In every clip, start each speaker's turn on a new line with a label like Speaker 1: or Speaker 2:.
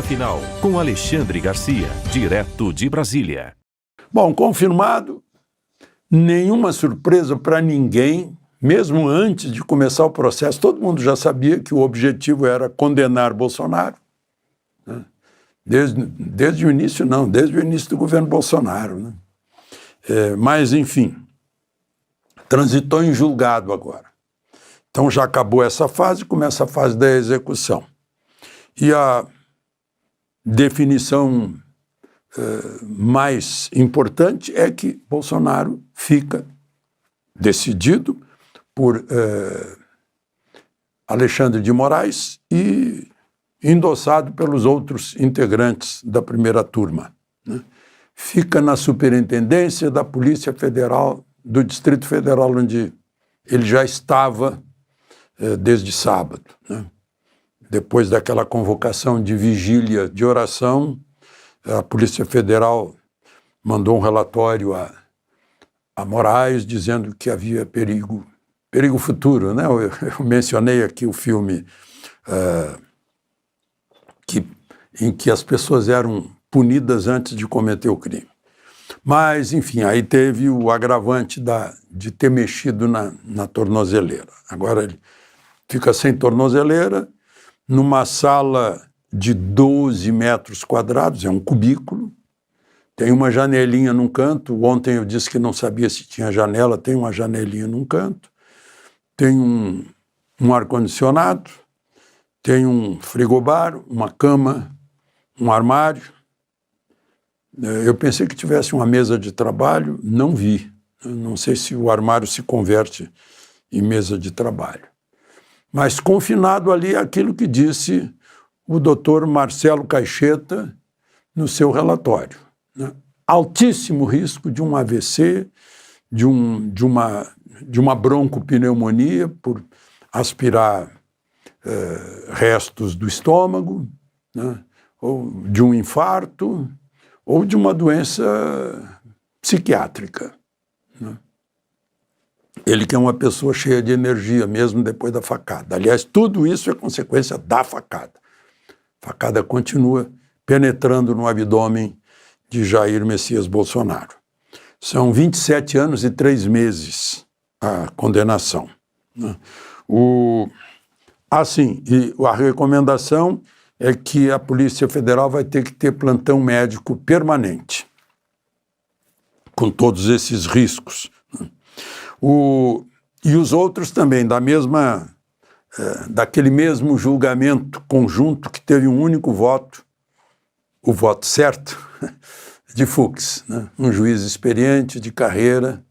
Speaker 1: Palavra Final, com Alexandre Garcia, direto de Brasília.
Speaker 2: Bom, confirmado, nenhuma surpresa para ninguém, mesmo antes de começar o processo, todo mundo já sabia que o objetivo era condenar Bolsonaro, né? Desde o início, não, desde o início do governo Bolsonaro, né? Mas, enfim, transitou em julgado agora. Então já acabou essa fase, começa a fase da execução. E a definição mais importante é que Bolsonaro fica decidido por Alexandre de Moraes e endossado pelos outros integrantes da primeira turma, né? Fica na superintendência da Polícia Federal do Distrito Federal, onde ele já estava desde sábado, né? Depois daquela convocação de vigília de oração, a Polícia Federal mandou um relatório a Moraes dizendo que havia perigo futuro, né? Eu mencionei aqui o filme em que as pessoas eram punidas antes de cometer o crime. Mas, enfim, aí teve o agravante de ter mexido na tornozeleira. Agora ele fica sem tornozeleira, numa sala de 12 metros quadrados, é um cubículo, tem uma janelinha num canto. Ontem eu disse que não sabia se tinha janela, tem uma janelinha num canto, tem um ar-condicionado, tem um frigobar, uma cama, um armário. Eu pensei que tivesse uma mesa de trabalho, não vi. Eu não sei se o armário se converte em mesa de trabalho. Mas confinado ali aquilo que disse o doutor Marcelo Caixeta no seu relatório, né? Altíssimo risco de um AVC, de uma broncopneumonia por aspirar restos do estômago, né? Ou de um infarto, ou de uma doença psiquiátrica, né? Ele que é uma pessoa cheia de energia, mesmo depois da facada. Aliás, tudo isso é consequência da facada. A facada continua penetrando no abdômen de Jair Messias Bolsonaro. São 27 anos e 3 meses a condenação, né? E a recomendação é que a Polícia Federal vai ter que ter plantão médico permanente, com todos esses riscos, né? E os outros também, daquele mesmo julgamento conjunto que teve um único voto, o voto certo, de Fux, né? Um juiz experiente, de carreira,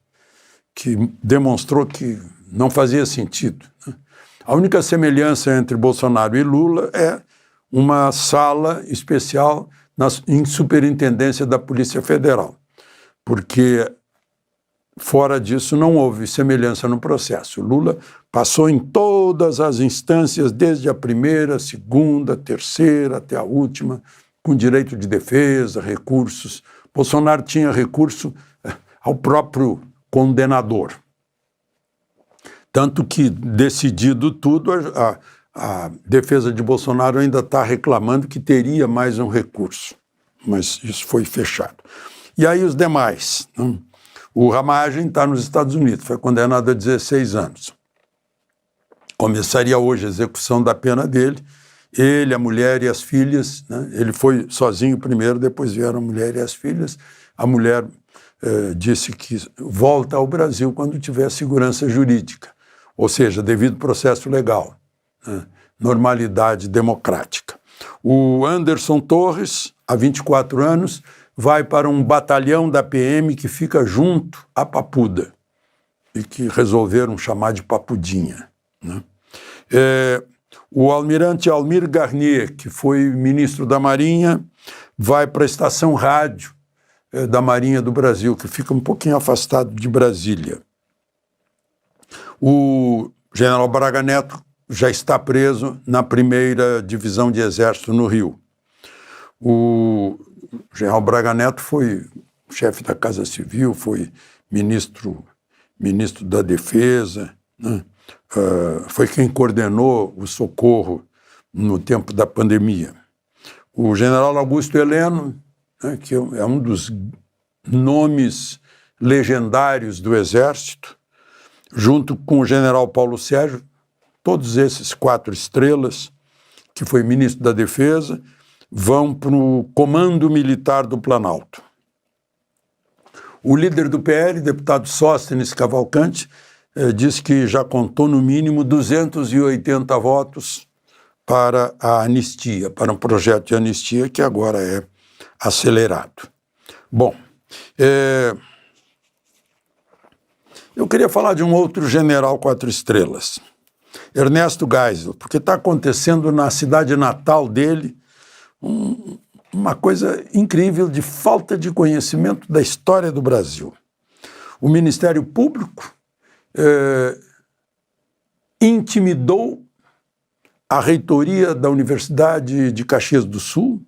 Speaker 2: que demonstrou que não fazia sentido, né? A única semelhança entre Bolsonaro e Lula é uma sala especial em superintendência da Polícia Federal, porque fora disso não houve semelhança no processo. Lula passou em todas as instâncias, desde a primeira, segunda, terceira até a última, com direito de defesa, recursos. Bolsonaro tinha recurso ao próprio condenador. Tanto que, decidido tudo, a defesa de Bolsonaro ainda está reclamando que teria mais um recurso, mas isso foi fechado. E aí os demais, né? O Ramagem está nos Estados Unidos, foi condenado a 16 anos. Começaria hoje a execução da pena dele, ele, a mulher e as filhas, né? Ele foi sozinho primeiro, depois vieram a mulher e as filhas. A mulher disse que volta ao Brasil quando tiver segurança jurídica, ou seja, devido processo legal, né? Normalidade democrática. O Anderson Torres, há 24 anos, vai para um batalhão da PM que fica junto à Papuda e que resolveram chamar de Papudinha, né? O almirante Almir Garnier, que foi ministro da Marinha, vai para a estação rádio da Marinha do Brasil, que fica um pouquinho afastado de Brasília. O general Braga Neto já está preso na 1ª Divisão de Exército no Rio. O general Braga Neto foi chefe da Casa Civil, foi ministro da Defesa, né? Foi quem coordenou o socorro no tempo da pandemia. o general Augusto Heleno, né, que é um dos nomes legendários do Exército, junto com o general Paulo Sérgio, todos esses 4 estrelas, que foi ministro da Defesa, vão para o Comando Militar do Planalto. O líder do PL, deputado Sóstenes Cavalcante, disse que já contou no mínimo 280 votos para a anistia, para um projeto de anistia que agora é acelerado. Bom, eu queria falar de um outro general 4 estrelas, Ernesto Geisel, porque está acontecendo na cidade natal dele uma coisa incrível de falta de conhecimento da história do Brasil. O Ministério Público intimidou a reitoria da Universidade de Caxias do Sul,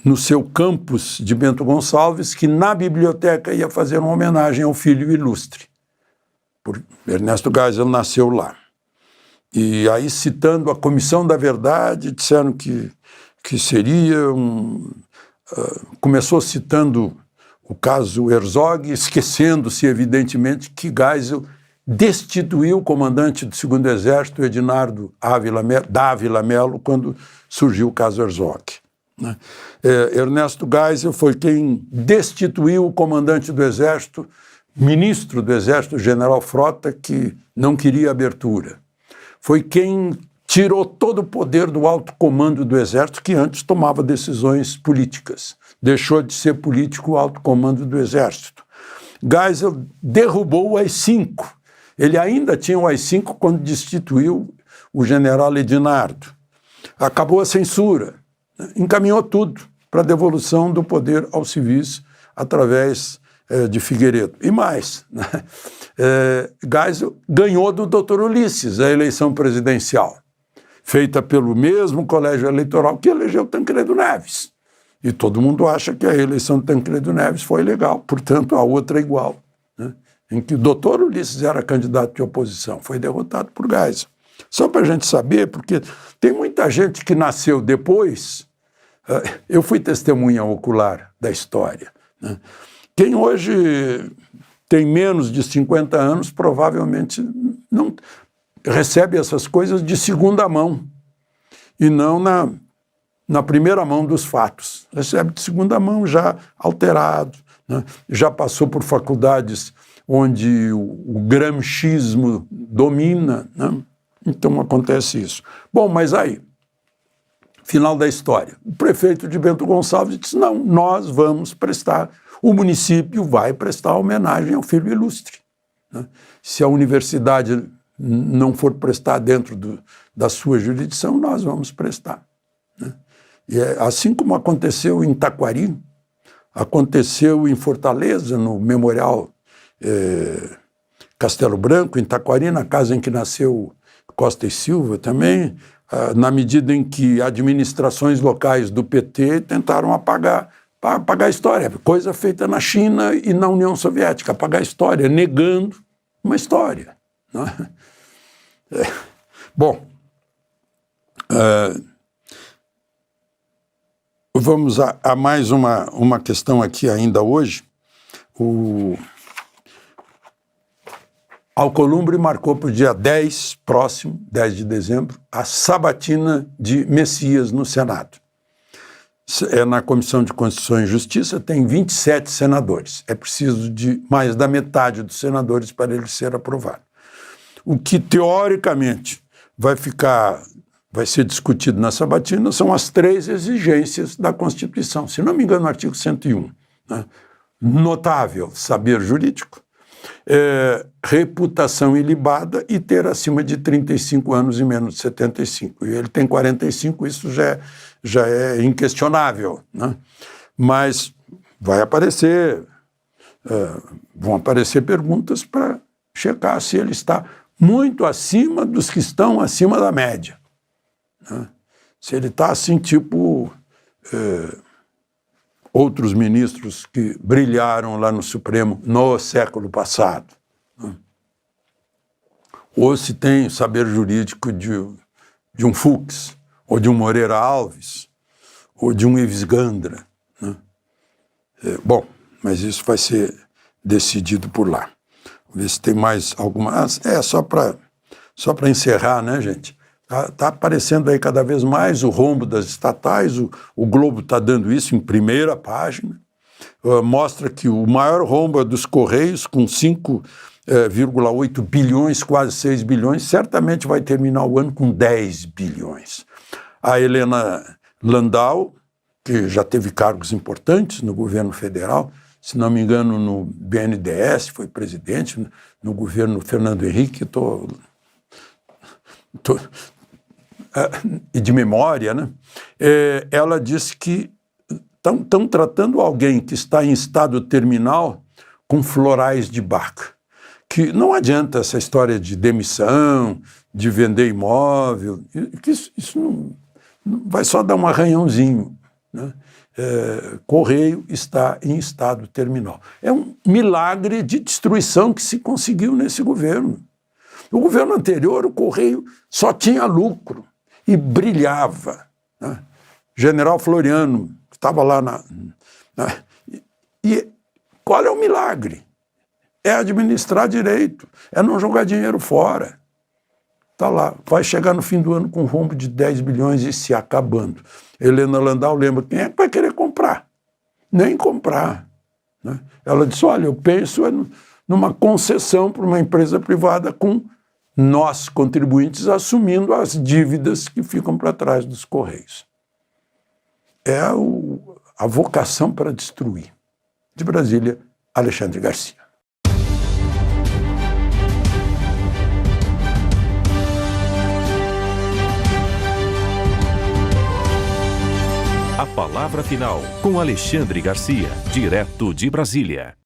Speaker 2: no seu campus de Bento Gonçalves, que na biblioteca ia fazer uma homenagem ao filho ilustre. Ernesto Geisel nasceu lá. E aí, citando a Comissão da Verdade, disseram que seria começou citando o caso Herzog, esquecendo-se, evidentemente, que Geisel destituiu o comandante do 2º Exército, Edinardo Dávila Melo, quando surgiu o caso Herzog. Né? Ernesto Geisel foi quem destituiu o comandante do Exército, ministro do Exército, general Frota, que não queria abertura. Foi quem tirou todo o poder do alto comando do Exército, que antes tomava decisões políticas. Deixou de ser político o alto comando do Exército. Geisel derrubou o AI-5. Ele ainda tinha o AI-5 quando destituiu o general Edinardo. Acabou a censura, né? Encaminhou tudo para a devolução do poder aos civis através de Figueiredo. E mais, né? Geisel ganhou do Dr. Ulisses a eleição presidencial, feita pelo mesmo colégio eleitoral que elegeu Tancredo Neves. E todo mundo acha que a eleição de Tancredo Neves foi legal, portanto a outra é igual, né? Em que o Dr. Ulisses era candidato de oposição, foi derrotado por Geisel. Só para a gente saber, porque tem muita gente que nasceu depois. Eu fui testemunha ocular da história, né? Quem hoje tem menos de 50 anos provavelmente não recebe essas coisas de segunda mão e não na primeira mão dos fatos. Recebe de segunda mão já alterado, né? Já passou por faculdades onde o gramscismo domina, né? Então acontece isso. Bom, mas aí, final da história. O prefeito de Bento Gonçalves disse, não, nós vamos prestar, o município vai prestar homenagem ao filho ilustre, né? Se a universidade não for prestar dentro da sua jurisdição, nós vamos prestar, né? E assim como aconteceu em Taquari, aconteceu em Fortaleza, no Memorial Castelo Branco, em Taquari, na casa em que nasceu Costa e Silva também, na medida em que administrações locais do PT tentaram apagar a história, coisa feita na China e na União Soviética, apagar a história, negando uma história, né? Bom, vamos a mais uma questão aqui ainda hoje. O Alcolumbre marcou para o dia 10, próximo, 10 de dezembro, a sabatina de Messias no Senado. Na Comissão de Constituição e Justiça tem 27 senadores. É preciso de mais da metade dos senadores para ele ser aprovado. O que, teoricamente, vai ser discutido na sabatina são as 3 exigências da Constituição. Se não me engano, o artigo 101. Né? Notável saber jurídico, reputação ilibada e ter acima de 35 anos e menos de 75. E ele tem 45, isso já é inquestionável, né? Mas vai aparecer, vão aparecer perguntas para checar se ele está muito acima dos que estão acima da média, né? Se ele está assim, tipo outros ministros que brilharam lá no Supremo no século passado, né? Ou se tem saber jurídico de um Fux, ou de um Moreira Alves, ou de um Ives Gandra, né? Bom, mas isso vai ser decidido por lá. Vamos ver se tem mais alguma... Só para encerrar, né, gente? Tá aparecendo aí cada vez mais o rombo das estatais, o Globo está dando isso em primeira página, mostra que o maior rombo é dos Correios, com 5,8 bilhões, quase 6 bilhões, certamente vai terminar o ano com 10 bilhões. A Helena Landau, que já teve cargos importantes no governo federal, se não me engano no BNDES, foi presidente, no governo Fernando Henrique, e de memória, né? Ela disse que estão tratando alguém que está em estado terminal com florais de Bach, que não adianta essa história de demissão, de vender imóvel, que isso não vai só dar um arranhãozinho, né? Correio está em estado terminal. É um milagre de destruição que se conseguiu nesse governo. No governo anterior, o Correio só tinha lucro e brilhava, né? General Floriano estava lá e qual é o milagre? É administrar direito, é não jogar dinheiro fora. Está lá, vai chegar no fim do ano com um rombo de 10 bilhões e se acabando. Helena Landau lembra, quem é que vai querer comprar? Nem comprar, né? Ela disse, olha, eu penso numa concessão para uma empresa privada com nós, contribuintes, assumindo as dívidas que ficam para trás dos Correios. É a vocação para destruir. De Brasília, Alexandre Garcia.
Speaker 1: A palavra final com Alexandre Garcia, direto de Brasília.